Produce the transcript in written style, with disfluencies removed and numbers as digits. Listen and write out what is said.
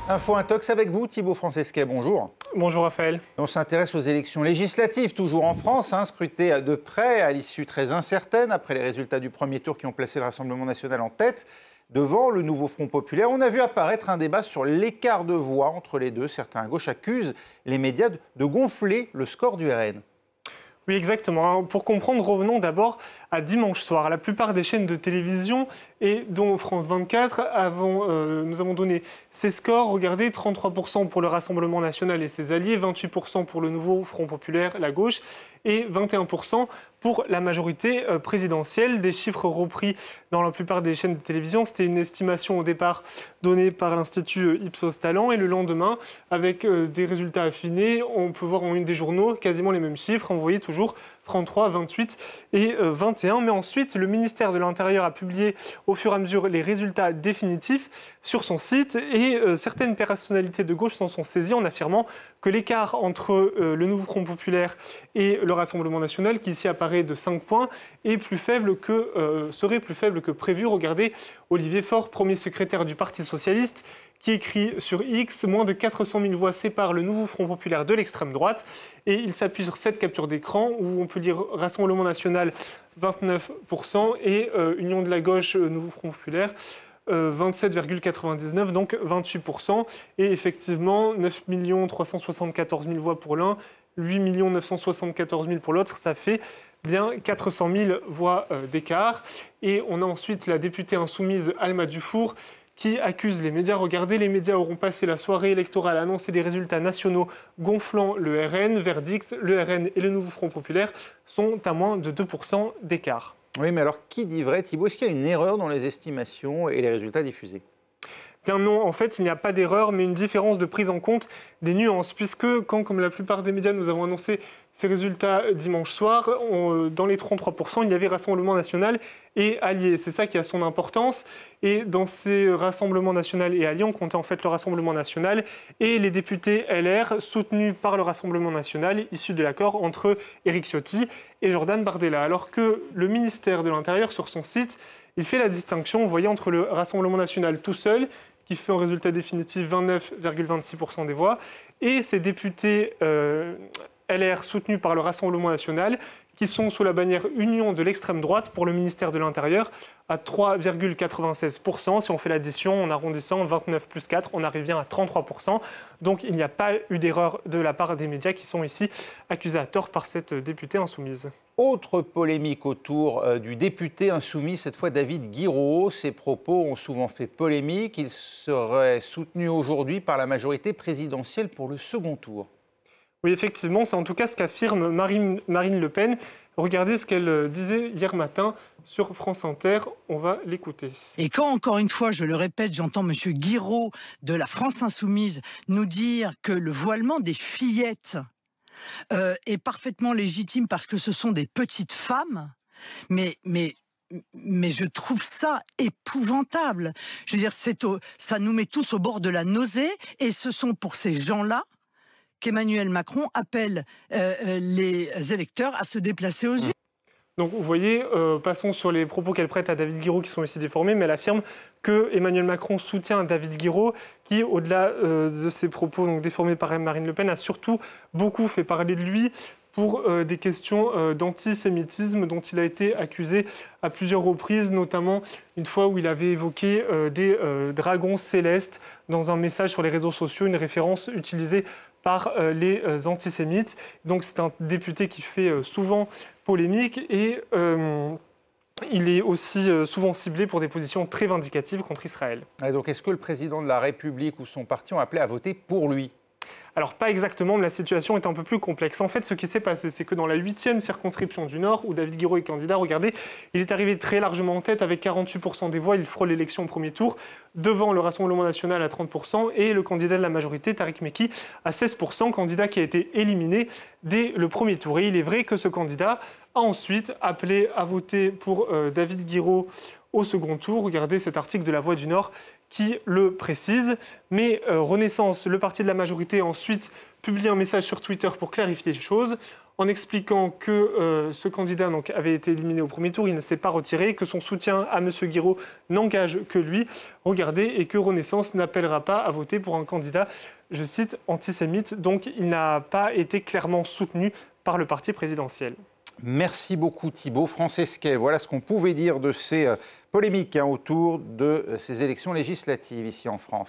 Info Intox avec vous, Thibault Francesquet, bonjour. Bonjour Raphaël. On s'intéresse aux élections législatives, toujours en France, scrutées de près, à l'issue très incertaine, après les résultats du premier tour qui ont placé le Rassemblement national en tête. Devant le nouveau Front populaire, on a vu apparaître un débat sur l'écart de voix entre les deux. Certains à gauche accusent les médias de gonfler le score du RN. Oui, exactement. Pour comprendre, revenons d'abord à dimanche soir. La plupart des chaînes de télévision, et dont France 24, nous avons donné ces scores. Regardez, 33% pour le Rassemblement national et ses alliés, 28% pour le nouveau Front populaire, la gauche, et 21% pour la majorité présidentielle. Des chiffres repris dans la plupart des chaînes de télévision. C'était une estimation au départ donnée par l'Institut Ipsos Talent. Et le lendemain, avec des résultats affinés, on peut voir en une des journaux quasiment les mêmes chiffres. On voyait toujours 33, 28 et 21. Mais ensuite, le ministère de l'Intérieur a publié au fur et à mesure les résultats définitifs sur son site. Et certaines personnalités de gauche s'en sont saisies en affirmant que l'écart entre le nouveau Front populaire et le Rassemblement national, qui ici apparaît de 5 points, serait plus faible que prévu. Regardez Olivier Faure, premier secrétaire du Parti socialiste, qui écrit sur X, moins de 400 000 voix séparent le nouveau Front populaire de l'extrême droite. Et il s'appuie sur cette capture d'écran où on peut lire Rassemblement national 29% et Union de la gauche, nouveau Front populaire 27,99, donc 28%. Et effectivement, 9 374 000 voix pour l'un, 8 974 000 pour l'autre, ça fait bien 400 000 voix d'écart. Et on a ensuite la députée insoumise Alma Dufour qui accuse les médias. Regardez, les médias auront passé la soirée électorale à annoncer des résultats nationaux gonflant le RN. Verdict, le RN et le nouveau Front populaire sont à moins de 2% d'écart. Oui, mais alors qui dit vrai, Thibault? Est-ce qu'il y a une erreur dans les estimations et les résultats diffusés? Bien non, en fait, il n'y a pas d'erreur, mais une différence de prise en compte des nuances, puisque quand, comme la plupart des médias, nous avons annoncé ces résultats dimanche soir, dans les 33%, il y avait Rassemblement national et Alliés. C'est ça qui a son importance. Et dans ces Rassemblements national et Alliés, on comptait en fait le Rassemblement national et les députés LR soutenus par le Rassemblement national, issus de l'accord entre Éric Ciotti et Jordan Bardella. Alors que le ministère de l'Intérieur, sur son site, il fait la distinction, vous voyez, entre le Rassemblement national tout seul, qui fait en résultat définitif 29,26% des voix, et ces députés LR soutenus par le Rassemblement national, qui sont sous la bannière Union de l'extrême droite pour le ministère de l'Intérieur, à 3,96%. Si on fait l'addition, en arrondissant 29 plus 4, on arrive bien à 33%. Donc il n'y a pas eu d'erreur de la part des médias qui sont ici accusés à tort par cette députée insoumise. Autre polémique autour du député insoumis, cette fois David Guiraud. Ses propos ont souvent fait polémique. Il serait soutenu aujourd'hui par la majorité présidentielle pour le second tour. Oui, effectivement, c'est en tout cas ce qu'affirme Marine Le Pen. Regardez ce qu'elle disait hier matin sur France Inter. On va l'écouter. Et quand, encore une fois, je le répète, j'entends M. Guiraud de la France Insoumise nous dire que le voilement des fillettes est parfaitement légitime parce que ce sont des petites femmes, mais je trouve ça épouvantable. Je veux dire, ça nous met tous au bord de la nausée, et ce sont pour ces gens-là qu'Emmanuel Macron appelle les électeurs à se déplacer aux urnes. Donc vous voyez, passons sur les propos qu'elle prête à David Guiraud qui sont ici déformés, mais elle affirme que Emmanuel Macron soutient David Guiraud qui, au-delà de ses propos donc déformés par Marine Le Pen, a surtout beaucoup fait parler de lui pour des questions d'antisémitisme dont il a été accusé à plusieurs reprises, notamment une fois où il avait évoqué des dragons célestes dans un message sur les réseaux sociaux, une référence utilisée par les antisémites. Donc c'est un député qui fait souvent polémique et il est aussi souvent ciblé pour des positions très vindicatives contre Israël. Et donc est-ce que le président de la République ou son parti ont appelé à voter pour lui ? Alors pas exactement, mais la situation est un peu plus complexe. En fait, ce qui s'est passé, c'est que dans la 8e circonscription du Nord, où David Guiraud est candidat, regardez, il est arrivé très largement en tête avec 48% des voix. Il frôle l'élection au premier tour, devant le Rassemblement national à 30% et le candidat de la majorité, Tariq Mekki, à 16%, candidat qui a été éliminé dès le premier tour. Et il est vrai que ce candidat a ensuite appelé à voter pour David Guiraud au second tour. Regardez cet article de La Voix du Nord qui le précise. Mais Renaissance, le parti de la majorité, a ensuite publié un message sur Twitter pour clarifier les choses en expliquant que ce candidat donc, avait été éliminé au premier tour, il ne s'est pas retiré, que son soutien à M. Guiraud n'engage que lui. Regardez, et que Renaissance n'appellera pas à voter pour un candidat, je cite, antisémite. Donc il n'a pas été clairement soutenu par le parti présidentiel. Merci beaucoup Thibault Francesquet. Voilà ce qu'on pouvait dire de ces polémiques autour de ces élections législatives ici en France.